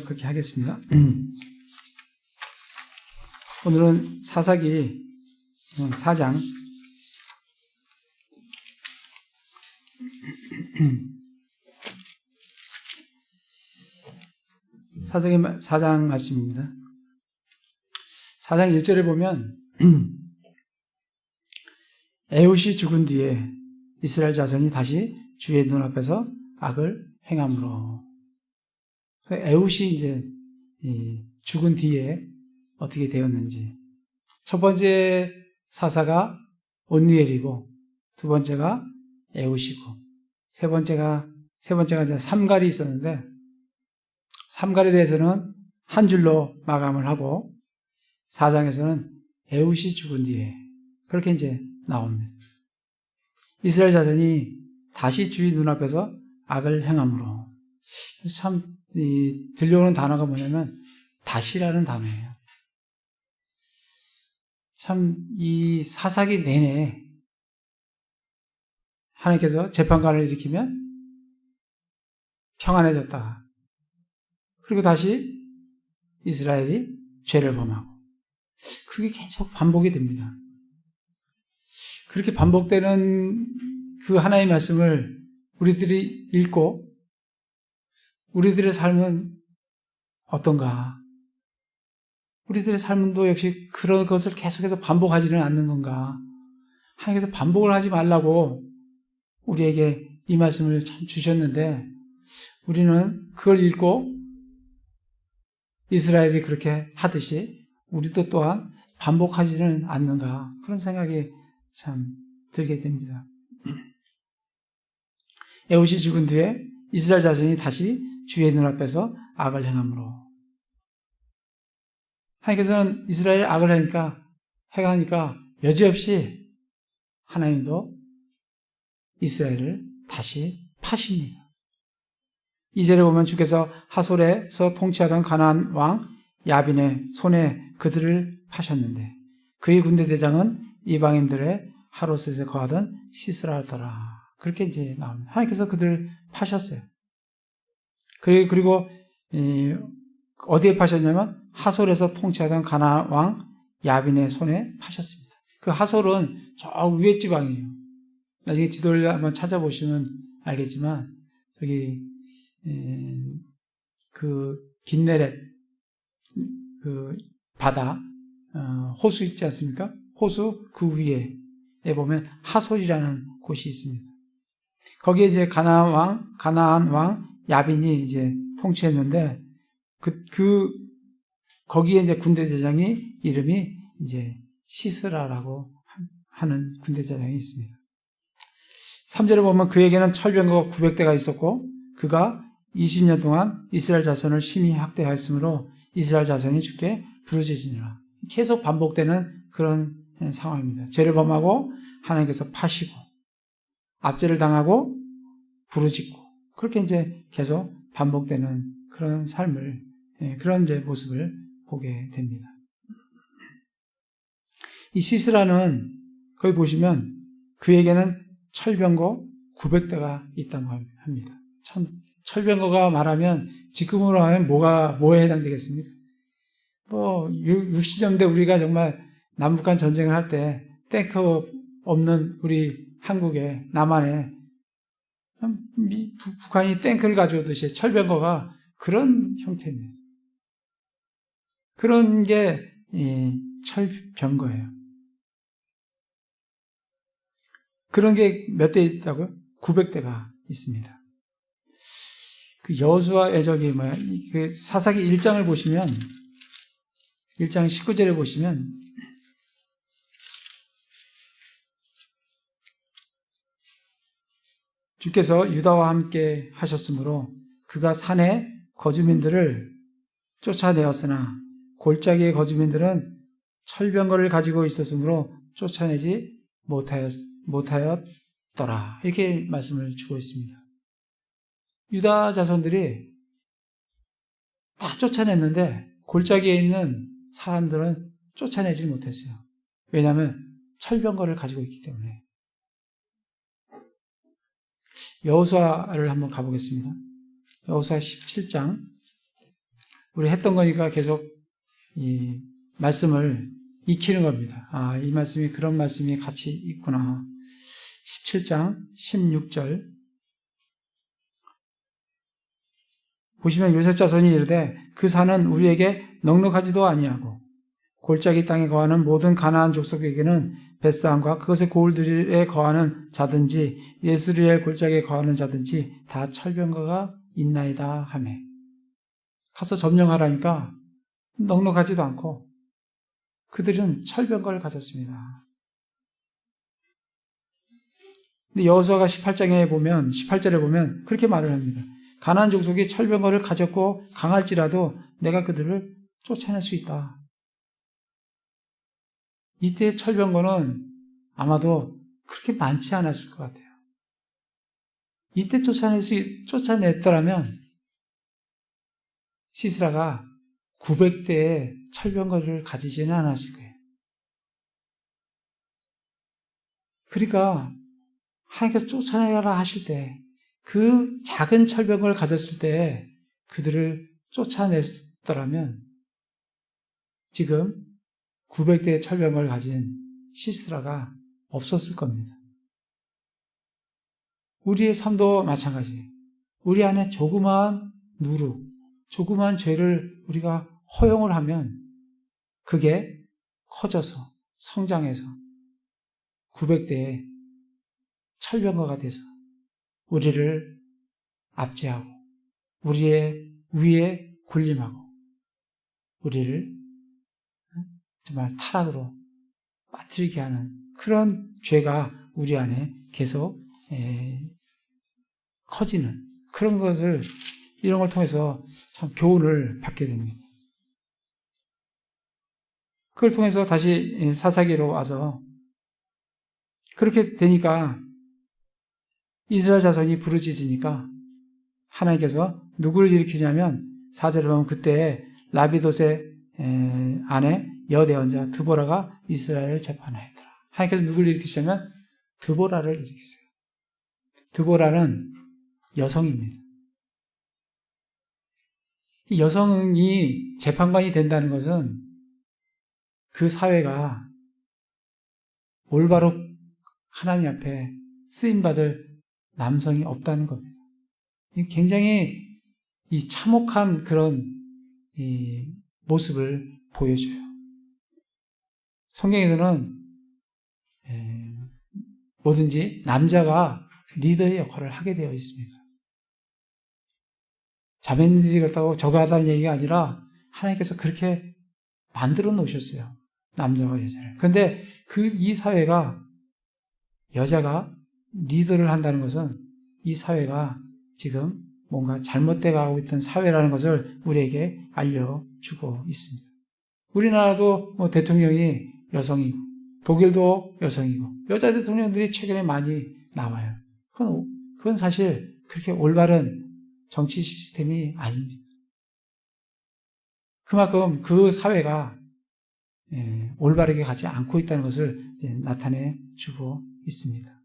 그렇게 하겠습니다. 오늘은 사사기 4장 사사기 4장 말씀입니다. 4장 1절에 보면 에훗이 죽은 뒤에 이스라엘 자손이 다시 주의 눈앞에서 악을 행함으로. 에훗이 이제 죽은 뒤에 어떻게 되었는지. 첫 번째 사사가 온니엘이고, 두 번째가 에훗이고, 세 번째가 이제 삼갈이 있었는데, 삼갈에 대해서는 한 줄로 마감을 하고, 4장에서는 에훗이 죽은 뒤에 그렇게 이제 나옵니다. 이스라엘 자손이 다시 주의 눈앞에서 악을 행함으로. 참 들려오는 단어가 뭐냐면 다시라는 단어예요. 참 이 사사기 내내 하나님께서 재판관을 일으키면 평안해졌다. 그리고 다시 이스라엘이 죄를 범하고, 그게 계속 반복이 됩니다. 그렇게 반복되는 그 하나의 말씀을 우리들이 읽고 우리들의 삶은 어떤가? 우리들의 삶도 역시 그런 것을 계속해서 반복하지는 않는 건가? 하나님께서 반복을 하지 말라고 우리에게 이 말씀을 참 주셨는데, 우리는 그걸 읽고 이스라엘이 그렇게 하듯이 우리도 또한 반복하지는 않는가? 그런 생각이 참 들게 됩니다. 에훗이 죽은 뒤에 이스라엘 자손이 다시 주의 눈앞에서 악을 행함으로. 하나님께서는 이스라엘 악을 행하니까 여지없이 하나님도 이스라엘을 다시 파십니다. 2절에 보면 주께서 하솔에서 통치하던 가나안 왕 야빈의 손에 그들을 파셨는데 그의 군대 대장은 이방인들의 하롯에 거하던 시스라더라. 그렇게 이제 나옵니다. 하나님께서 그들을 파셨어요. 그리고 어디에 파셨냐면 하솔에서 통치하던 가나안 왕 야빈의 손에 파셨습니다. 그 하솔은 저 위에 지방이에요. 나중에 지도를 한번 찾아보시면 알겠지만 저기 그 긴네렛 그 바다 호수 있지 않습니까? 호수 그 위에 보면 하솔이라는 곳이 있습니다. 거기에 이제 가나안 왕 야빈이 이제 통치했는데 거기에 이제 군대 대장이 이름이 이제 시스라라고 하는 군대 대장이 있습니다. 3절에 보면 그에게는 철병거가 900대가 있었고 그가 20년 동안 이스라엘 자손을 심히 학대하였으므로 이스라엘 자손이 주께 부르짖으니라. 계속 반복되는 그런 상황입니다. 죄를 범하고 하나님께서 파시고 압제를 당하고 부르짖고 그렇게 이제 계속 반복되는 그런 삶을, 그런 이제 모습을 보게 됩니다. 이 시스라는 거기 보시면 그에게는 철병거 900대가 있다고 합니다. 참 철병거가 말하면 지금으로 하면 뭐에 해당되겠습니까? 60년대 우리가 정말 남북한 전쟁을 할 때 탱크 없는 우리 한국에 남한에 북한이 탱크를 가져오듯이 철병거가 그런 형태입니다. 그런 게 철병거예요. 그런 게 몇 대 있다고요? 900대가 있습니다. 그 여호수아의 그 사사기 1장을 보시면 1장 19절에 보시면 주께서 유다와 함께 하셨으므로 그가 산의 거주민들을 쫓아내었으나 골짜기의 거주민들은 철병거를 가지고 있었으므로 쫓아내지 못하였더라. 이렇게 말씀을 주고 있습니다. 유다 자손들이 다 쫓아냈는데 골짜기에 있는 사람들은 쫓아내지 못했어요. 왜냐하면 철병거를 가지고 있기 때문에. 여호수아를 한번 가보겠습니다. 여호수아 17장 우리 했던 거니까 계속 이 말씀을 익히는 겁니다. 아, 이 말씀이 그런 말씀이 같이 있구나. 17장 16절 보시면 요셉 자손이 이르되 그 산은 우리에게 넉넉하지도 아니하고 골짜기 땅에 거하는 모든 가나안 족속에게는 벳산과 그것의 고을들에 거하는 자든지 예스리엘 골짜기에 거하는 자든지 다 철병거가 있나이다 하매 가서 점령하라니까 넉넉하지도 않고 그들은 철병거를 가졌습니다. 근데 여호수아가 18절에 보면 그렇게 말을 합니다. 가나안 족속이 철병거를 가졌고 강할지라도 내가 그들을 쫓아낼 수 있다. 이때 철병거는 아마도 그렇게 많지 않았을 것 같아요. 이때 쫓아냈더라면 시스라가 900대의 철병거를 가지지는 않았을 거예요. 그러니까 하나님께서 쫓아내라 하실 때 그 작은 철병거를 가졌을 때 그들을 쫓아냈더라면 지금 900대의 철병거를 가진 시스라가 없었을 겁니다. 우리의 삶도 마찬가지예요. 우리 안에 조그마한 누룩, 조그마한 죄를 우리가 허용을 하면 그게 커져서 성장해서 900대의 철병거가 돼서 우리를 압제하고 우리의 위에 군림하고 우리를 정말 타락으로 빠뜨리게 하는 그런 죄가 우리 안에 계속 커지는 그런 것을 이런 걸 통해서 참 교훈을 받게 됩니다. 그걸 통해서 다시 사사기로 와서 그렇게 되니까 이스라엘 자손이 부르짖으니까 하나님께서 누구를 일으키냐면 4절에 보면 그때 라비돗의 아내 여대언자 드보라가 이스라엘을 재판하였더라. 하나님께서 누구를 일으키시냐면 드보라를 일으키세요. 드보라는 여성입니다. 이 여성이 재판관이 된다는 것은 그 사회가 올바로 하나님 앞에 쓰임받을 남성이 없다는 겁니다. 굉장히 이 참혹한 그런 이 모습을 보여줘요. 성경에서는 뭐든지 남자가 리더의 역할을 하게 되어 있습니다. 자매님들이 그렇다고 저거 하다는 얘기가 아니라 하나님께서 그렇게 만들어 놓으셨어요. 남자와 여자를. 그런데 이 사회가 여자가 리더를 한다는 것은 이 사회가 지금 뭔가 잘못돼 가고 있던 사회라는 것을 우리에게 알려주고 있습니다. 우리나라도 대통령이 여성이고 독일도 여성이고 여자 대통령들이 최근에 많이 나와요. 그건 사실 그렇게 올바른 정치 시스템이 아닙니다. 그만큼 그 사회가 올바르게 가지 않고 있다는 것을 이제 나타내 주고 있습니다.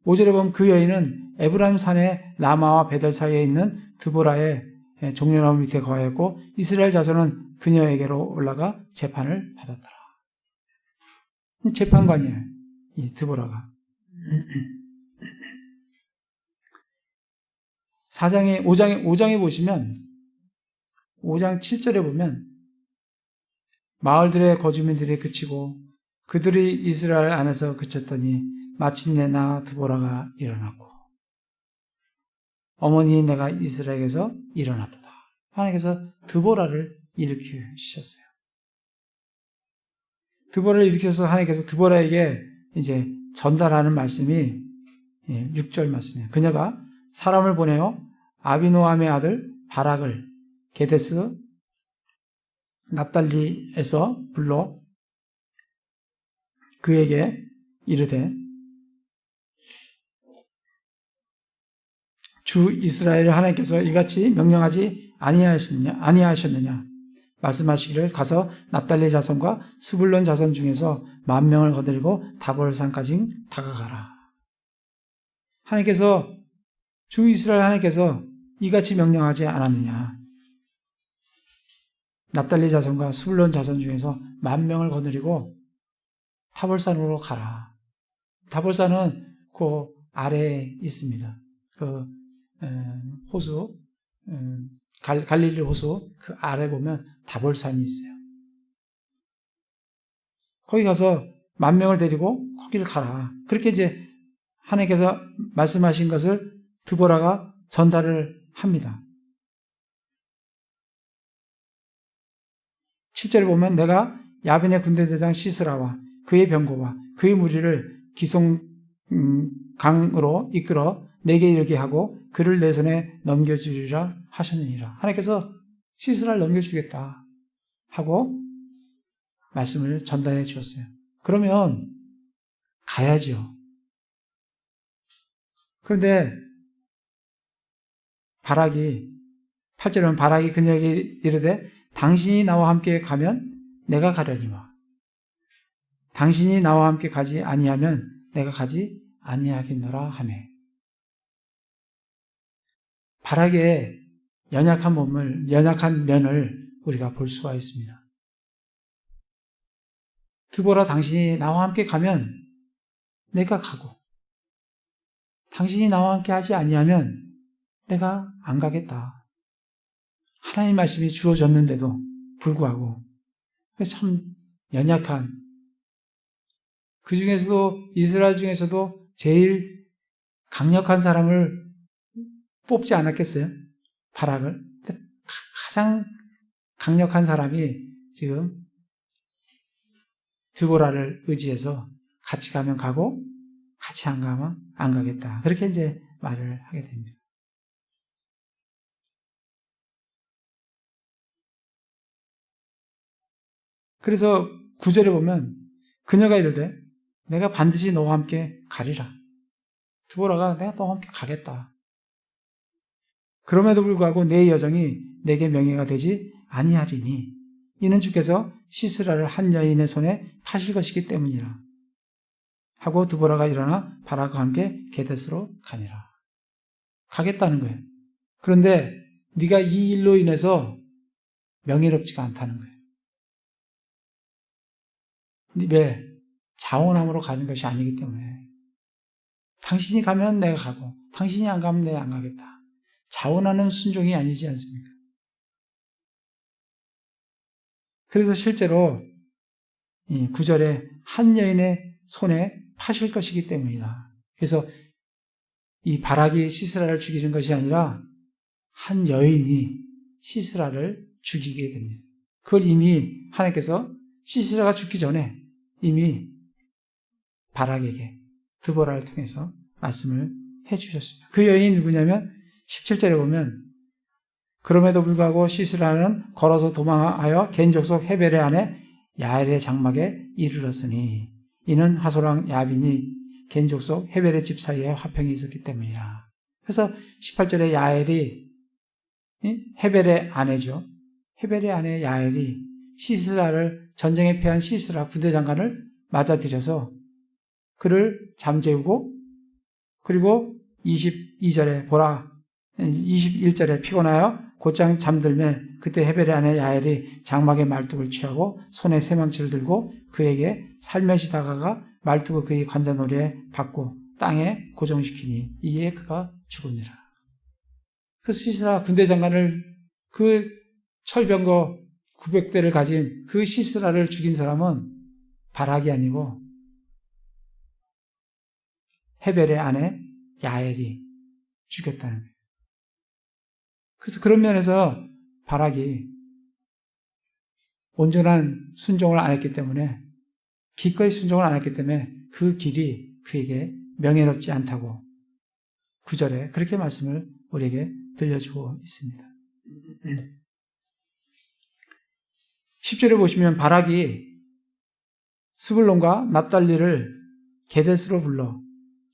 5절에 보면 그 여인은 에브라임 산의 라마와 베델 사이에 있는 드보라의 종려나무 밑에 거하였고 이스라엘 자손은 그녀에게로 올라가 재판을 받았더라. 재판관이에요. 이 드보라가. 5장에 보시면 5장 7절에 보면 마을들의 거주민들이 그치고 그들이 이스라엘 안에서 그쳤더니 마침내 나 드보라가 일어났고 어머니 내가 이스라엘에서 일어났도다. 하나님께서 드보라를 일으키셨어요. 드보라를 일으켜서 하나님께서 드보라에게 이제 전달하는 말씀이 6절 말씀이에요. 그녀가 사람을 보내어 아비노함의 아들 바락을 게데스 납달리에서 불러 그에게 이르되 주 이스라엘 하나님께서 이같이 명령하지 아니하셨느냐 말씀하시기를 가서 납달리 자손과 스불론 자손 중에서 10,000명을 거느리고 다볼산까지 다가가라. 하나님께서 주 이스라엘 하나님께서 이같이 명령하지 않았느냐. 납달리 자손과 스불론 자손 중에서 10,000명을 거느리고 타볼산으로 가라. 타볼산은 그 아래에 있습니다. 그 호수, 갈릴리 호수 그 아래 보면 다볼산이 있어요. 거기 가서 10,000명을 데리고 거기를 가라. 그렇게 이제 하나님께서 말씀하신 것을 드보라가 전달을 합니다. 7절에 보면 내가 야빈의 군대대장 시스라와 그의 병거와 그의 무리를 기송강으로 이끌어 내게 이르게 하고 그를 내 손에 넘겨주리라 하셨느니라. 하나님께서 시스라를 넘겨주겠다 하고 말씀을 전달해 주었어요. 그러면 가야죠. 그런데 바락이 8절에 보면 바락이 그녀에게 이르되 당신이 나와 함께 가면 내가 가려니와 당신이 나와 함께 가지 아니하면 내가 가지 아니하겠노라 하매. 바락의 연약한 몸을, 연약한 면을 우리가 볼 수가 있습니다. 드보라 당신이 나와 함께 가면 내가 가고 당신이 나와 함께 하지 아니하면 내가 안 가겠다. 하나님 말씀이 주어졌는데도 불구하고 참 연약한, 그 중에서도 이스라엘 중에서도 제일 강력한 사람을 뽑지 않았겠어요? 바락을. 가장 강력한 사람이 지금 드보라를 의지해서 같이 가면 가고 같이 안 가면 안 가겠다. 그렇게 이제 말을 하게 됩니다. 그래서 9절에 보면 그녀가 이르되 내가 반드시 너와 함께 가리라. 드보라가 내가 너와 함께 가겠다. 그럼에도 불구하고 내 여정이 내게 명예가 되지 아니하리니 이는 주께서 시스라를 한 여인의 손에 파실 것이기 때문이라. 하고 드보라가 일어나 바락과 함께 게데스로 가니라. 가겠다는 거예요. 그런데 네가 이 일로 인해서 명예롭지가 않다는 거예요. 왜? 자원함으로 가는 것이 아니기 때문에. 당신이 가면 내가 가고 당신이 안 가면 내가 안 가겠다. 자원하는 순종이 아니지 않습니까? 그래서 실제로 9절에 한 여인의 손에 파실 것이기 때문이다. 그래서 이 바락이 시스라를 죽이는 것이 아니라 한 여인이 시스라를 죽이게 됩니다. 그걸 이미 하나님께서 시스라가 죽기 전에 이미 바락에게 드보라를 통해서 말씀을 해주셨습니다. 그 여인이 누구냐면 17절에 보면 그럼에도 불구하고 시스라는 걸어서 도망하여 겐 족속 헤벨의 아내 야엘의 장막에 이르렀으니 이는 하솔왕 야빈이 겐 족속 헤벨의 집 사이에 화평이 있었기 때문이라. 그래서 18절에 야엘이 헤벨의 아내죠. 헤벨의 아내 야엘이 시스라를 전쟁에 패한 시스라 군대장관을 맞아들여서 그를 잠재우고 그리고 22절에 보라 21절에 피곤하여 곧장 잠들매 그때 헤벨의 아내 야엘이 장막에 말뚝을 취하고 손에 새망치를 들고 그에게 살며시 다가가 말뚝을 그의 관자놀이에 받고 땅에 고정시키니 이에 그가 죽으니라. 그 시스라 군대장관을 그 철병거 900대를 가진 그 시스라를 죽인 사람은 바락이 아니고 헤벨의 아내 야엘이 죽였다는 거예요. 그래서 그런 면에서 바락이 온전한 순종을 안 했기 때문에 기꺼이 순종을 안 했기 때문에 그 길이 그에게 명예롭지 않다고 9절에 그렇게 말씀을 우리에게 들려주고 있습니다. 10절에 보시면 바락이 스불론과 납달리를 게데스로 불러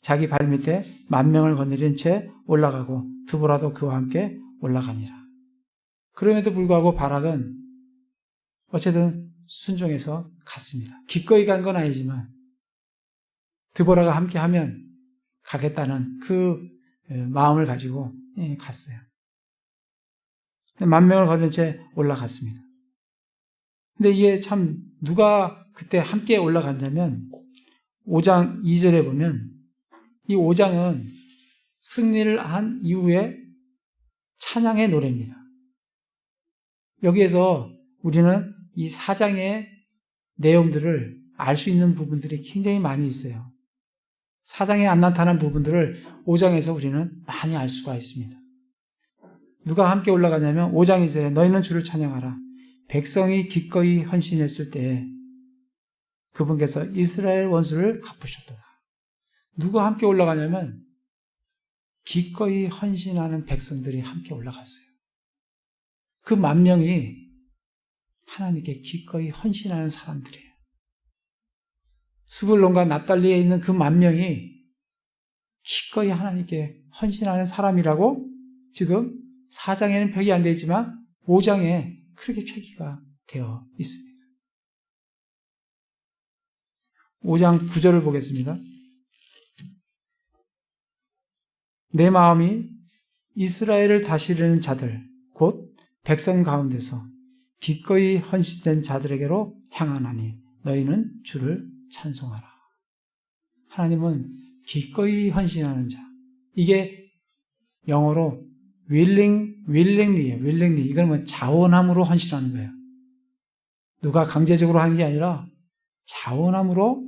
자기 발밑에 10,000명을 거느린 채 올라가고 드보라도 그와 함께 올라가니라. 그럼에도 불구하고 바락은 어쨌든 순종해서 갔습니다. 기꺼이 간 건 아니지만 드보라가 함께 하면 가겠다는 그 마음을 가지고 갔어요. 만명을 거둔 채 올라갔습니다. 근데 이게 참 누가 그때 함께 올라갔냐면 5장 2절에 보면 이 5장은 승리를 한 이후에 찬양의 노래입니다. 여기에서 우리는 이 4장의 내용들을 알 수 있는 부분들이 굉장히 많이 있어요. 4장에 안 나타난 부분들을 5장에서 우리는 많이 알 수가 있습니다. 누가 함께 올라가냐면 5장 2절에 너희는 주를 찬양하라. 백성이 기꺼이 헌신했을 때에 그분께서 이스라엘 원수를 갚으셨도다. 누가 함께 올라가냐면 기꺼이 헌신하는 백성들이 함께 올라갔어요. 그 10,000명이 하나님께 기꺼이 헌신하는 사람들이에요. 스불론과 납달리에 있는 그 10,000명이 기꺼이 하나님께 헌신하는 사람이라고 지금 4장에는 표기 안 되어 있지만 5장에 그렇게 표기가 되어 있습니다. 5장 9절을 보겠습니다. 내 마음이 이스라엘을 다스리는 자들 곧 백성 가운데서 기꺼이 헌신된 자들에게로 향하나니 너희는 주를 찬송하라. 하나님은 기꺼이 헌신하는 자. 이게 영어로 willingly. 이건 뭐 자원함으로 헌신하는 거예요. 누가 강제적으로 하는 게 아니라 자원함으로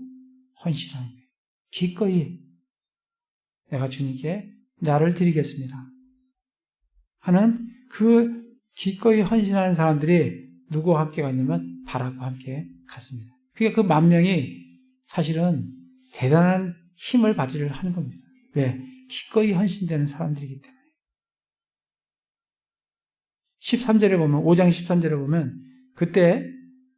헌신하는 거예요. 기꺼이 내가 주님께 나를 드리겠습니다 하는 그 기꺼이 헌신하는 사람들이 누구와 함께 갔냐면 바락과 함께 갔습니다. 그러니까 그 10,000명이 사실은 대단한 힘을 발휘를 하는 겁니다. 왜? 기꺼이 헌신되는 사람들이기 때문에. 13절에 보면 5장 13절에 보면 그때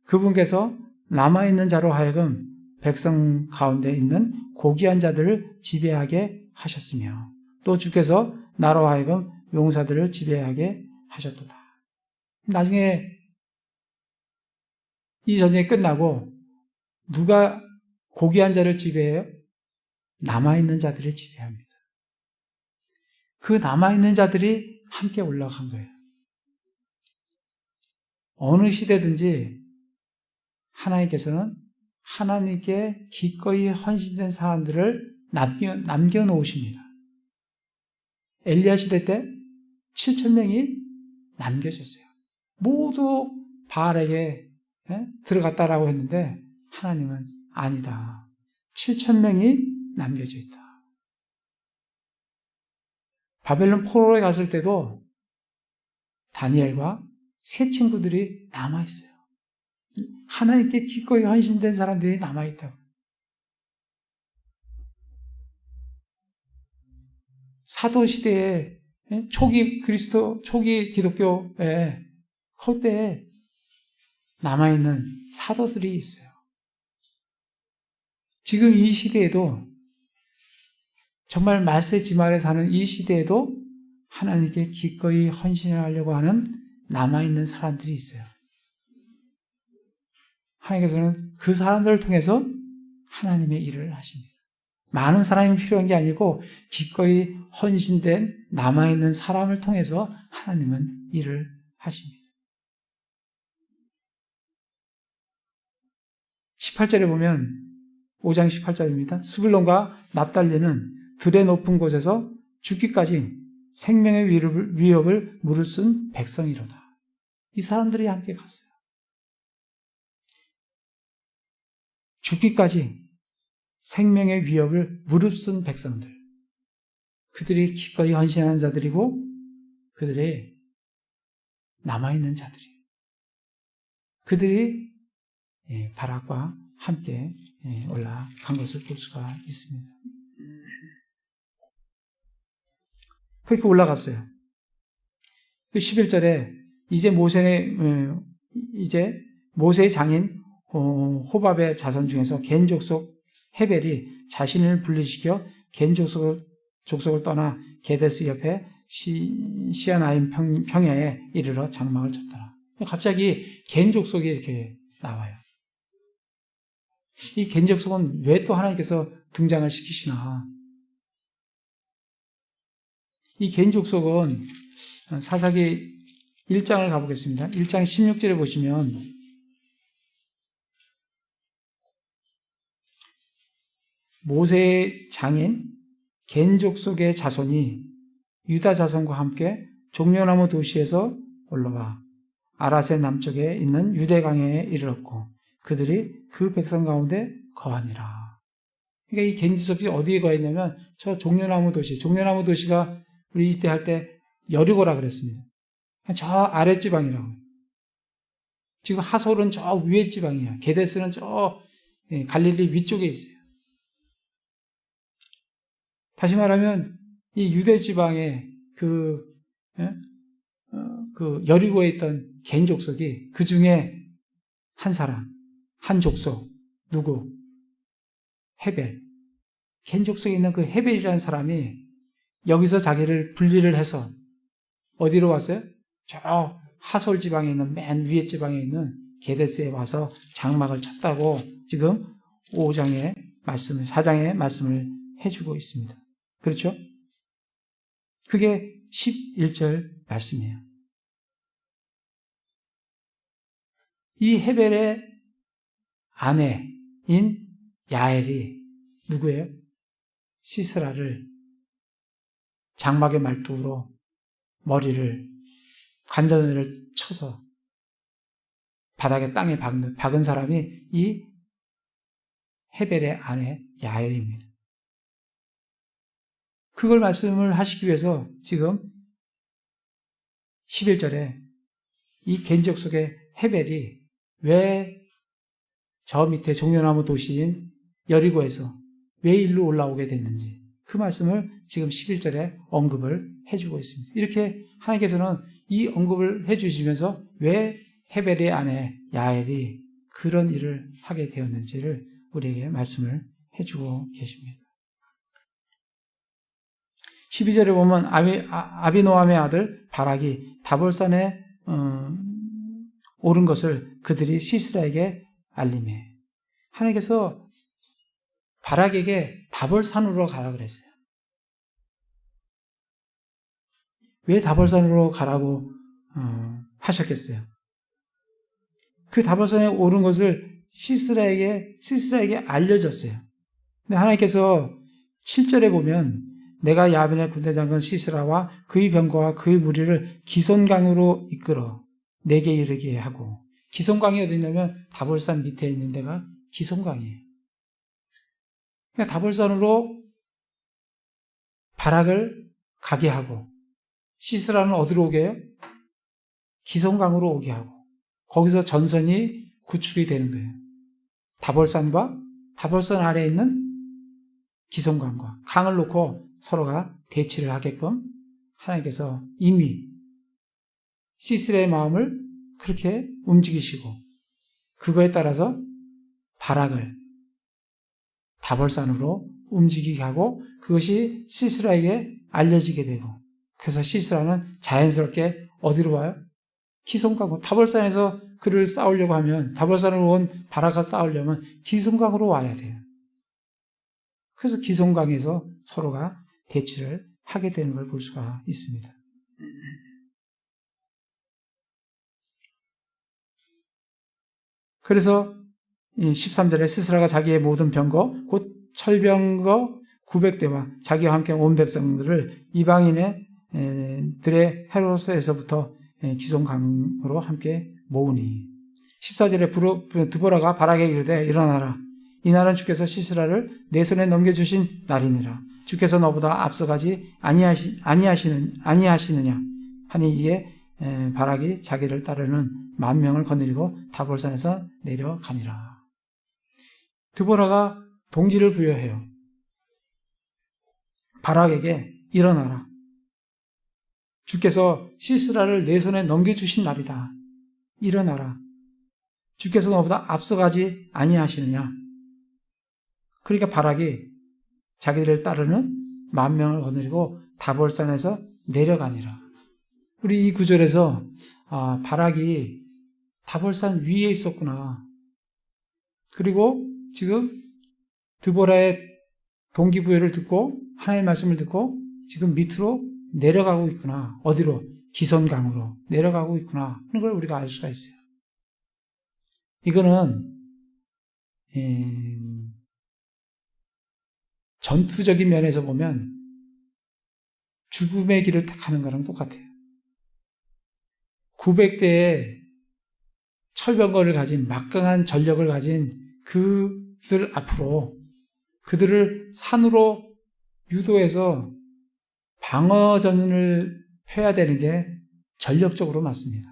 그분께서 남아있는 자로 하여금 백성 가운데 있는 고귀한 자들을 지배하게 하셨으며 또 주께서 나로 하여금 용사들을 지배하게 하셨도다. 나중에 이 전쟁이 끝나고 누가 고귀한 자를 지배해요? 남아있는 자들을 지배합니다. 그 남아있는 자들이 함께 올라간 거예요. 어느 시대든지 하나님께서는 하나님께 기꺼이 헌신된 사람들을 남겨놓으십니다. 엘리야 시대 때 7,000명이 남겨졌어요. 모두 바알에게 들어갔다라고 했는데 하나님은 아니다. 7,000명이 남겨져 있다. 바벨론 포로에 갔을 때도 다니엘과 세 친구들이 남아있어요. 하나님께 기꺼이 헌신된 사람들이 남아있다고. 사도시대에 초기 기독교에 그때 남아있는 사도들이 있어요. 지금 이 시대에도 정말 말세지말에 사는 이 시대에도 하나님께 기꺼이 헌신하려고 하는 남아있는 사람들이 있어요. 하나님께서는 그 사람들을 통해서 하나님의 일을 하십니다. 많은 사람이 필요한 게 아니고 기꺼이 헌신된 남아있는 사람을 통해서 하나님은 일을 하십니다. 18절에 보면 5장 18절입니다. 스불론과 납달리는 들의 높은 곳에서 죽기까지 생명의 위협을 무릅쓴 백성이로다. 이 사람들이 함께 갔어요. 죽기까지 생명의 위협을 무릅쓴 백성들. 그들이 기꺼이 헌신하는 자들이고 그들이 남아있는 자들이에요. 그들이 바락과 함께 올라간 것을 볼 수가 있습니다. 그렇게 올라갔어요. 11절에 이제 모세의 장인 호밥의 자손 중에서 겐 족속 헤벨이 자신을 분리시켜 겐 족속을 떠나 게데스 옆에 시아나임 평야에 이르러 장막을 쳤더라. 갑자기 겐 족속이 이렇게 나와요. 이 겐 족속은 왜 또 하나님께서 등장을 시키시나? 이 겐 족속은 사사기 1장을 가보겠습니다. 1장 16절에 보시면 모세의 장인 겐족 속의 자손이 유다 자손과 함께 종려나무 도시에서 올라와 아라세 남쪽에 있는 유대강에 이르렀고 그들이 그 백성 가운데 거하니라. 그러니까 이 겐족이 어디에 거했냐면 저 종려나무 도시가 우리 이때 할 때 여리고라 그랬습니다. 저 아랫지방이라고. 지금 하솔은 저 위에 지방이야. 게데스는 저 갈릴리 위쪽에 있어요. 다시 말하면 이 유대 지방의 그 여리고에 있던 겐 족속이 그 중에 한 사람, 한 족속, 누구? 헤벨. 겐 족속에 있는 그 헤벨이라는 사람이 여기서 자기를 분리를 해서 어디로 왔어요? 저 하솔 지방에 있는 맨 위에 지방에 있는 게데스에 와서 장막을 쳤다고 지금 4장의 말씀을 해주고 있습니다. 그렇죠? 그게 11절 말씀이에요. 이 헤벨의 아내인 야엘이 누구예요? 시스라를 장막의 말뚝으로 머리를 관절을 쳐서 바닥에 땅에 박은 사람이 이 헤벨의 아내 야엘입니다. 그걸 말씀을 하시기 위해서 지금 11절에 이 겐족 속의 헤벨이 왜 저 밑에 종려나무 도시인 여리고에서 왜 일로 올라오게 됐는지 그 말씀을 지금 11절에 언급을 해주고 있습니다. 이렇게 하나님께서는 이 언급을 해주시면서 왜 헤벨의 아내 야엘이 그런 일을 하게 되었는지를 우리에게 말씀을 해주고 계십니다. 12절에 보면 아비노함의 아들 바락이 다볼산에 오른 것을 그들이 시스라에게 알림해. 하나님께서 바락에게 다볼산으로 가라 그랬어요. 왜 다볼산으로 가라고 하셨겠어요? 그 다볼산에 오른 것을 시스라에게 알려졌어요. 근데 하나님께서 7절에 보면 내가 야빈의 군대장군 시스라와 그의 병거와 그의 무리를 기손강으로 이끌어 내게 이르게 하고, 기손강이 어디 있냐면 다볼산 밑에 있는 데가 기손강이에요. 그러니까 다볼산으로 바락을 가게 하고 시스라는 어디로 오게 해요? 기손강으로 오게 하고 거기서 전선이 구축이 되는 거예요. 다볼산과 다볼산 아래에 있는 기손강과 강을 놓고 서로가 대치를 하게끔 하나님께서 이미 시스라의 마음을 그렇게 움직이시고 그거에 따라서 바락을 다볼산으로 움직이게 하고 그것이 시스라에게 알려지게 되고 그래서 시스라는 자연스럽게 어디로 와요? 기손강, 다볼산에서 그를 싸우려고 하면 다볼산으로 온 바락과 싸우려면 기손강으로 와야 돼요. 그래서 기손강에서 서로가 대치를 하게 되는 걸 볼 수가 있습니다. 그래서 13절에 시스라가 자기의 모든 병거 곧 철병거 900대와 자기와 함께 온 백성들을 이방인의 들의 헤롯에서부터 기손강으로 함께 모으니 14절에 드보라가 바락에 이르되 일어나라 이날은 주께서 시스라를 내 손에 넘겨주신 날이니라 주께서 너보다 앞서가지 아니하시느냐 하니 이에 바락이 자기를 따르는 10,000명을 거느리고 다볼산에서 내려가니라. 드보라가 동기를 부여해요. 바락에게 일어나라. 주께서 시스라를 내 손에 넘겨주신 날이다. 일어나라. 주께서 너보다 앞서가지 아니하시느냐. 그러니까 바락이 자기를 따르는 10,000명을 거느리고 다볼산에서 내려가니라. 우리 이 구절에서 바락이 다볼산 위에 있었구나. 그리고 지금 드보라의 동기부여를 듣고 하나님의 말씀을 듣고 지금 밑으로 내려가고 있구나. 어디로? 기손강으로 내려가고 있구나 하는 걸 우리가 알 수가 있어요. 이거는 전투적인 면에서 보면 죽음의 길을 택하는 거랑 똑같아요. 900대의 철병거를 가진 막강한 전력을 가진 그들 앞으로 그들을 산으로 유도해서 방어전을 해야 되는 게 전력적으로 맞습니다.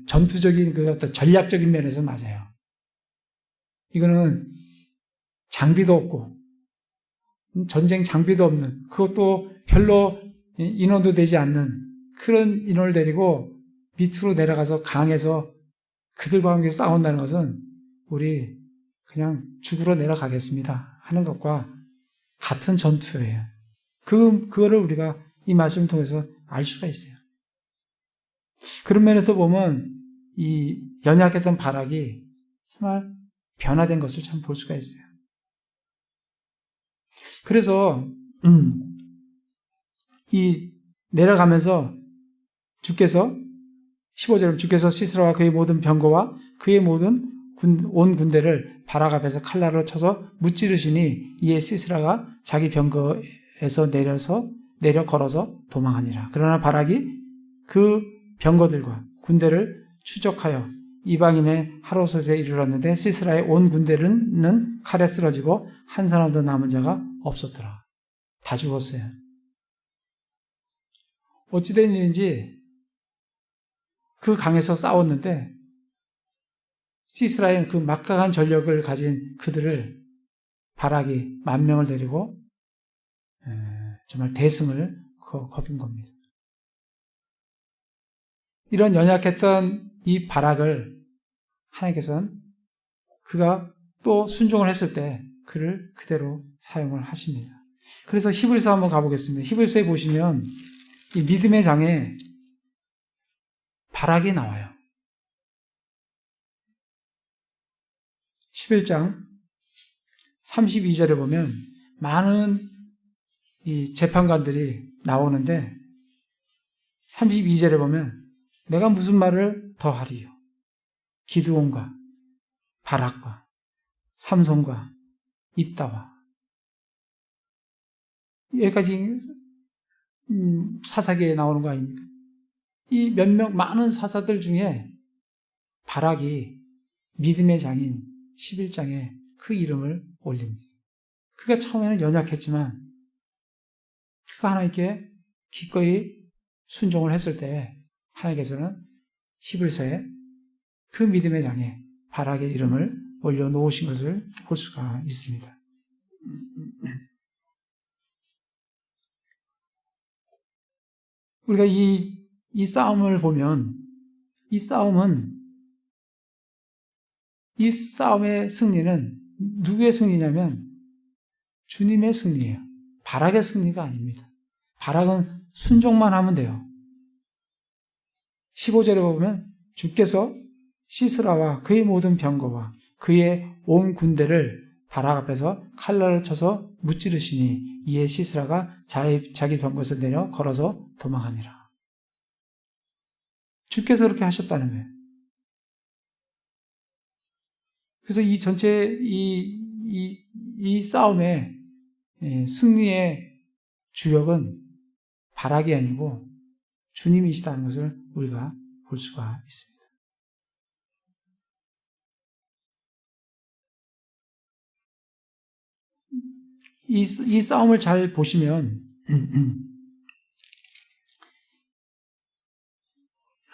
전투적인 그 어떤 전략적인 면에서 맞아요. 이거는 장비도 없고 전쟁 장비도 없는, 그것도 별로 인원도 되지 않는 그런 인원을 데리고 밑으로 내려가서 강에서 그들과 함께 싸운다는 것은 우리 그냥 죽으러 내려가겠습니다 하는 것과 같은 전투예요. 그거를 우리가 이 말씀을 통해서 알 수가 있어요. 그런 면에서 보면 이 연약했던 바락이 정말 변화된 것을 참 볼 수가 있어요. 그래서 이 내려가면서 주께서 15절에 주께서 시스라와 그의 모든 병거와 그의 모든 온 군대를 바락 앞에서 칼날로 쳐서 무찌르시니 이에 시스라가 자기 병거에서 내려 걸어서 도망하니라. 그러나 바락이 그 병거들과 군대를 추적하여 이방인의 하로셋에 이르렀는데 시스라의 온 군대는 칼에 쓰러지고 한 사람도 남은 자가 없었더라. 다 죽었어요. 어찌된 일인지 그 강에서 싸웠는데 시스라의 그 막강한 전력을 가진 그들을 바락이 10,000명을 데리고 정말 대승을 거둔 겁니다. 이런 연약했던 이 바락을 하나님께서는 그가 또 순종을 했을 때 그를 그대로 사용을 하십니다. 그래서 히브리서 한번 가보겠습니다. 히브리서에 보시면 이 믿음의 장에 바락이 나와요. 11장 32절에 보면 많은 이 재판관들이 나오는데 32절에 보면 내가 무슨 말을 더 하리요? 기드온과 바락과 삼손과 입다와 여기까지 사사기에 나오는 거 아닙니까? 이 몇 명 많은 사사들 중에 바락이 믿음의 장인 11장에 그 이름을 올립니다. 그가 처음에는 연약했지만 그가 하나님께 기꺼이 순종을 했을 때 하나님께서는 히브리서에 그 믿음의 장에 바락의 이름을 올려놓으신 것을 볼 수가 있습니다. 우리가 이 싸움을 보면 이 싸움의 승리는 누구의 승리냐면 주님의 승리예요. 바락의 승리가 아닙니다. 바락은 순종만 하면 돼요. 15절에 보면 주께서 시스라와 그의 모든 병거와 그의 온 군대를 바락 앞에서 칼날을 쳐서 무찌르시니 이에 시스라가 자기 병거에서 내려 걸어서 도망하니라. 주께서 그렇게 하셨다는 거예요. 그래서 이 전체 이 싸움의 승리의 주역은 바락이 아니고 주님이시다는 것을 우리가 볼 수가 있습니다. 이 싸움을 잘 보시면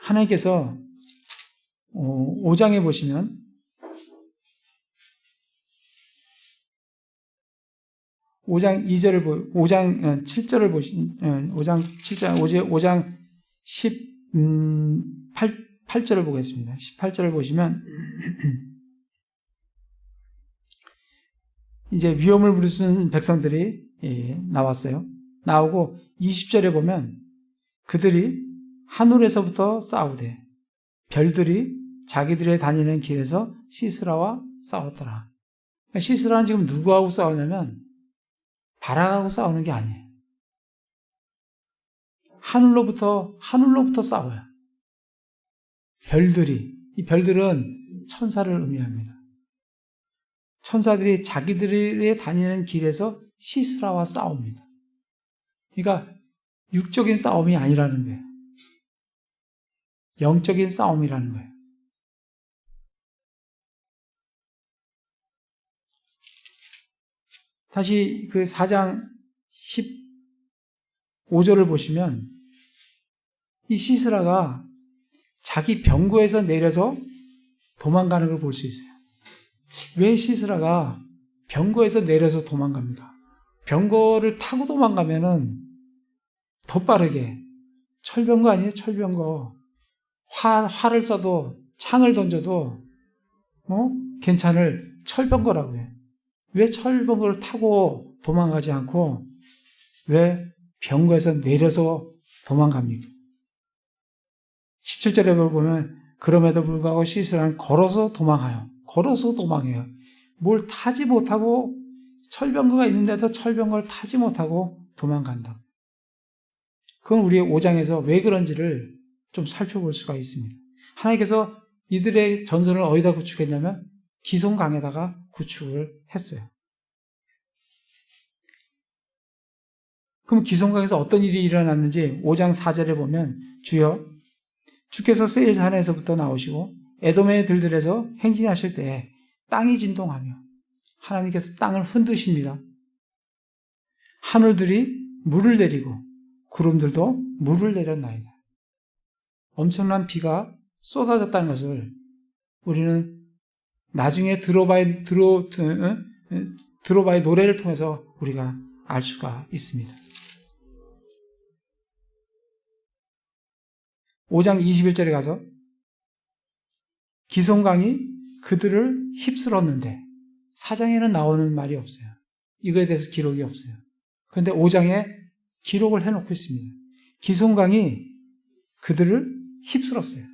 하나님께서 5장에 보시면 5장 2절을 5장 7절을 보시면 5장 7절 5장 18절을 보겠습니다. 18절을 보시면 이제 위험을 부르는 백성들이 나왔어요. 나오고 20절에 보면 그들이 하늘에서부터 싸우되 별들이 자기들의 다니는 길에서 시스라와 싸웠더라. 시스라는 지금 누구하고 싸우냐면 바락하고 싸우는 게 아니에요. 하늘로부터 싸워요. 이 별들은 천사를 의미합니다. 천사들이 자기들이 다니는 길에서 시스라와 싸웁니다. 그러니까 육적인 싸움이 아니라는 거예요. 영적인 싸움이라는 거예요. 다시 그 4장 15절을 보시면 이 시스라가 자기 병거에서 내려서 도망가는 걸 볼 수 있어요. 왜 시스라가 병거에서 내려서 도망갑니까? 병거를 타고 도망가면은 더 빠르게, 철병거 아니에요? 철병거. 활을 쏴도, 창을 던져도 괜찮을 철병거라고 해요. 왜 철병거를 타고 도망가지 않고 왜 병거에서 내려서 도망갑니까? 17절에 보면 그럼에도 불구하고 시스라는 걸어서 도망해요. 뭘 타지 못하고 철병거가 있는데도 철병거를 타지 못하고 도망간다. 그건 우리 5장에서 왜 그런지를 좀 살펴볼 수가 있습니다. 하나님께서 이들의 전선을 어디다 구축했냐면 기송강에다가 구축을 했어요. 그럼 기송강에서 어떤 일이 일어났는지 5장 4절에 보면 주께서 세일산에서부터 나오시고 에돔의 들들에서 행진하실 때에 땅이 진동하며 하나님께서 땅을 흔드십니다. 하늘들이 물을 내리고 구름들도 물을 내렸나이다. 엄청난 비가 쏟아졌다는 것을 우리는 나중에 드로바의 노래를 통해서 우리가 알 수가 있습니다. 5장 21절에 가서 기송강이 그들을 휩쓸었는데 4장에는 나오는 말이 없어요. 이거에 대해서 기록이 없어요. 그런데 5장에 기록을 해놓고 있습니다. 기송강이 그들을 휩쓸었어요.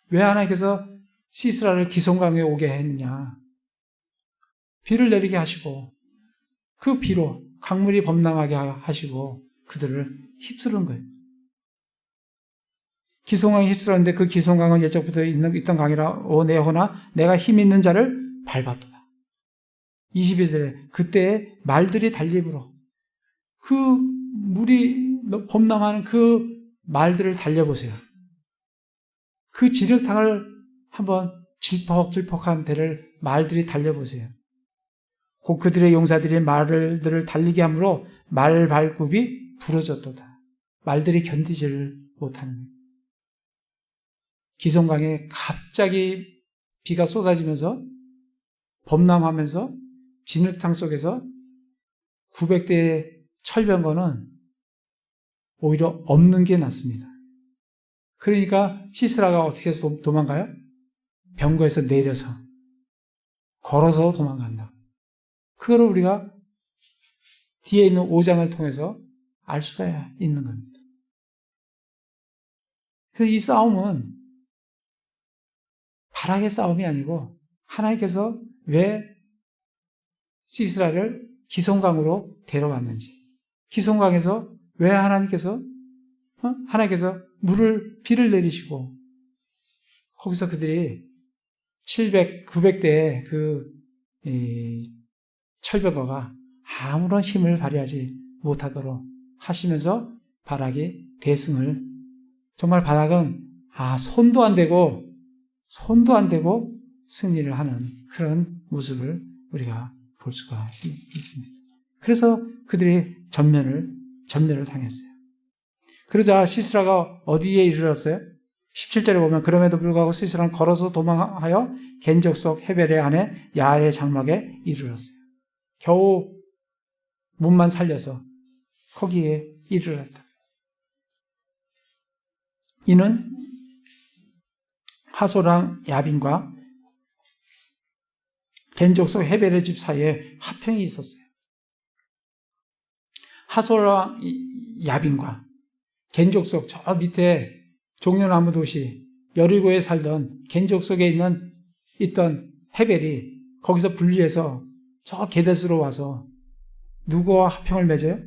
왜 하나님께서 시스라를 기송강에 오게 했느냐? 비를 내리게 하시고 그 비로 강물이 범람하게 하시고 그들을 휩쓸은 거예요. 기송강이 휩쓸었는데 그 기송강은 옛적부터 있던 강이라 내 호나 내가 힘 있는 자를 밟았도다. 22절에 그때에 말들이 달리불어 그 물이 범람하는 그 말들을 달려보세요. 그 지륵탕을 한번 질퍽질퍽한 데를 말들이 달려보세요. 곧 그들의 용사들이 말들을 달리게 함으로 말 발굽이 부러졌도다. 말들이 견디지를 못하는 거예요. 기송강에 갑자기 비가 쏟아지면서 범람하면서 진흙탕 속에서 900대의 철병거는 오히려 없는 게 낫습니다. 그러니까 시스라가 어떻게 해서 도망가요? 병거에서 내려서 걸어서 도망간다. 그거를 우리가 뒤에 있는 5장을 통해서 알 수가 있는 겁니다. 그래서 이 싸움은 바락의 싸움이 아니고 하나님께서 왜 시스라를 기송강으로 데려왔는지, 기송강에서 왜 하나님께서 비를 내리시고 거기서 그들이 900대의 그 철병거가 아무런 힘을 발휘하지 못하도록 하시면서 바락이 대승을, 정말 바락은 손도 안 대고 승리를 하는 그런 모습을 우리가 볼 수가 있습니다. 그래서 그들이 전멸을 당했어요. 그러자 시스라가 어디에 이르렀어요? 17절에 보면 그럼에도 불구하고 시스라는 걸어서 도망하여 겐족 속 헤벨의 아내 야엘의 장막에 이르렀어요. 겨우 몸만 살려서 거기에 이르렀다. 이는 하솔랑 야빈과 겐족 속 헤벨의 집 사이에 화평이 있었어요. 하솔랑 야빈과 겐족 속 저 밑에 종려나무 도시 여리고에 살던 겐족 속에 있던 헤벨이 거기서 분리해서 저 게데스로 와서 누구와 화평을 맺어요?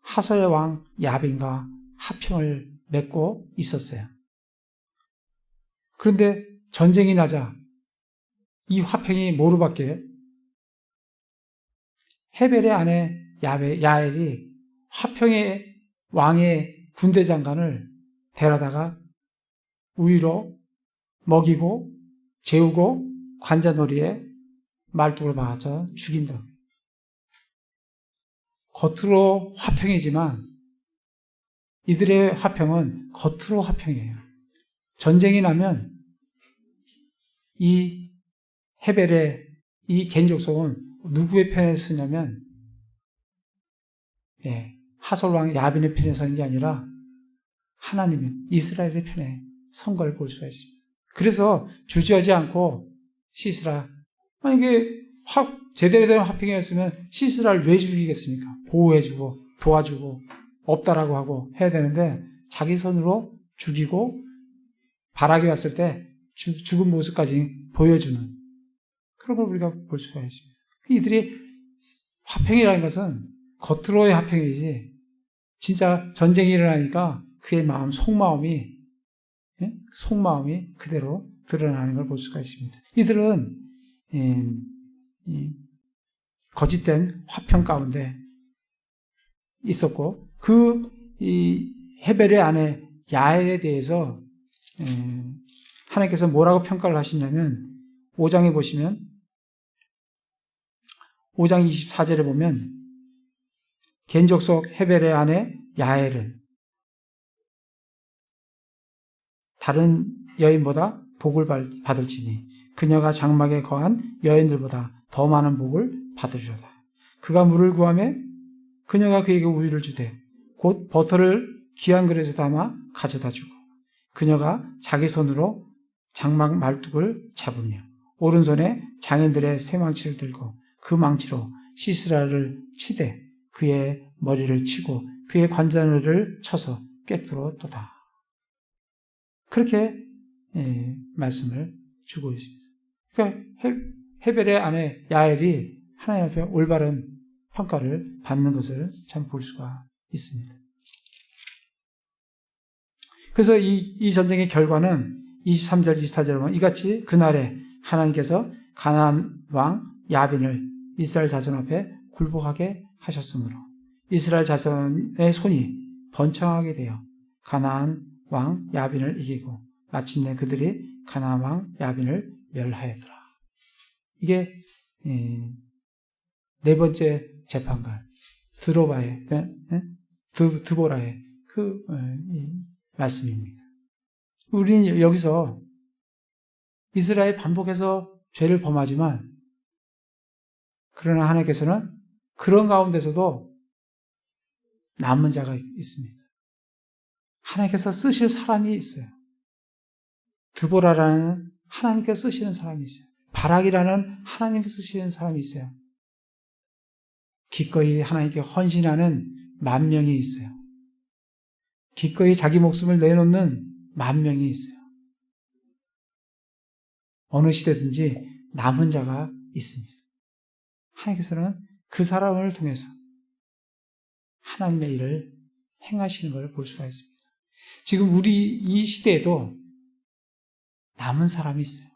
하솔의 왕 야빈과 화평을 맺고 있었어요. 그런데 전쟁이 나자 이 화평이 뭐로 바뀌어요? 헤벨의 아내 야엘이 화평의 왕의 군대 장관을 데려다가 우유로 먹이고 재우고 관자놀이에 말뚝을 박아서 죽인다. 겉으로 화평이지만 이들의 화평은 겉으로 화평이에요. 전쟁이 나면 이 헤벨의 이 겐족속은 누구의 편에 서냐면 하솔왕 야빈의 편에 서는 게 아니라 하나님의 이스라엘의 편에 선 걸 볼 수가 있습니다. 그래서 주저하지 않고 시스라, 만약에 제대로 된 화평이었으면 시스라를 왜 죽이겠습니까? 보호해주고 도와주고 없다라고 하고 해야 되는데 자기 손으로 죽이고 바락이 왔을 때 죽은 모습까지 보여주는 그런 걸 우리가 볼 수가 있습니다. 이들이 화평이라는 것은 겉으로의 화평이지 진짜 전쟁이 일어나니까 그의 마음, 속마음이 그대로 드러나는 걸 볼 수가 있습니다. 이들은 거짓된 화평 가운데 있었고 이 헤벨의 아내 야엘에 대해서 하나님께서 뭐라고 평가를 하시냐면 5장에 보시면 5장 24절에 보면 겐족속 헤벨의 아내 야엘은 다른 여인보다 복을 받을지니 그녀가 장막에 거한 여인들보다 더 많은 복을 받으리로다. 그가 물을 구하매 그녀가 그에게 우유를 주되 곧 버터를 귀한 그릇에 담아 가져다 주고 그녀가 자기 손으로 장막 말뚝을 잡으며 오른손에 장인들의 쇠망치를 들고 그 망치로 시스라를 치되 그의 머리를 치고 그의 관자놀이를 쳐서 꿰뚫었도다. 그렇게 말씀을 주고 있습니다. 그러니까 헤벨의 아내 야엘이 하나님 앞에 올바른 평가를 받는 것을 참 볼 수가 있습니다. 그래서 이 전쟁의 결과는 23절, 24절에 보면 이같이 그날에 하나님께서 가나안 왕 야빈을 이스라엘 자손 앞에 굴복하게 하셨으므로 이스라엘 자손의 손이 번창하게 되어 가나안 왕 야빈을 이기고 마침내 그들이 가나안 왕 야빈을 멸하였더라. 이게 네 번째 재판관 드보라의 그 말씀입니다. 우리는 여기서 이스라엘 반복해서 죄를 범하지만 그러나 하나님께서는 그런 가운데서도 남은 자가 있습니다. 하나님께서 쓰실 사람이 있어요. 드보라라는 하나님께서 쓰시는 사람이 있어요. 바락이라는 하나님께서 쓰시는 사람이 있어요. 기꺼이 하나님께 헌신하는 만 명이 있어요. 기꺼이 자기 목숨을 내놓는 만 명이 있어요. 어느 시대든지 남은 자가 있습니다. 하나님께서는 그 사람을 통해서 하나님의 일을 행하시는 걸 볼 수가 있습니다. 지금 우리 이 시대에도 남은 사람이 있어요.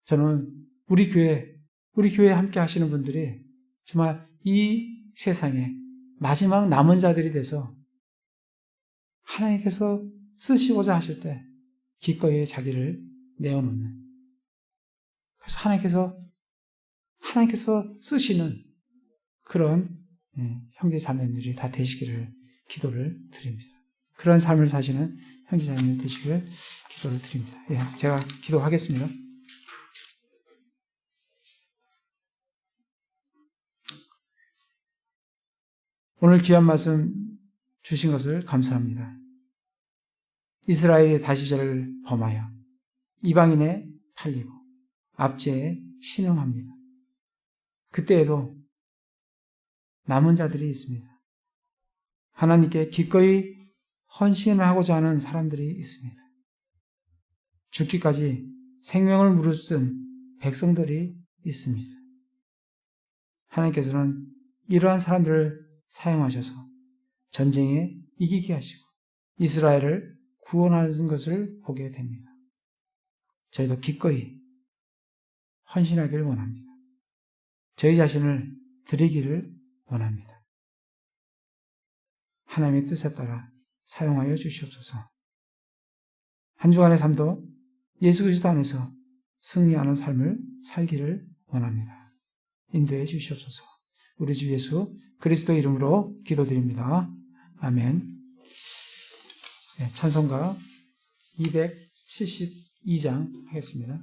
저는 우리 교회에 함께 하시는 분들이 정말 이 세상에 마지막 남은 자들이 돼서 하나님께서 쓰시고자 하실 때 기꺼이 자기를 내어놓는, 그래서 하나님께서 쓰시는 그런 형제 자매들이 다 되시기를 기도를 드립니다. 그런 삶을 사시는 형제 자매들 되시기를 기도를 드립니다. 제가 기도하겠습니다. 오늘 귀한 말씀 주신 것을 감사합니다. 이스라엘이 다시 저를 범하여 이방인에 팔리고 압제에 신음합니다. 그때에도 남은 자들이 있습니다. 하나님께 기꺼이 헌신을 하고자 하는 사람들이 있습니다. 죽기까지 생명을 무릅쓴 백성들이 있습니다. 하나님께서는 이러한 사람들을 사용하셔서 전쟁에 이기게 하시고 이스라엘을 구원하는 것을 보게 됩니다. 저희도 기꺼이 헌신하기를 원합니다. 저희 자신을 드리기를 원합니다. 하나님의 뜻에 따라 사용하여 주시옵소서. 한 주간의 삶도 예수 그리스도 안에서 승리하는 삶을 살기를 원합니다. 인도해 주시옵소서. 우리 주 예수 그리스도 이름으로 기도드립니다. 아멘. 네, 찬송가 272장 하겠습니다.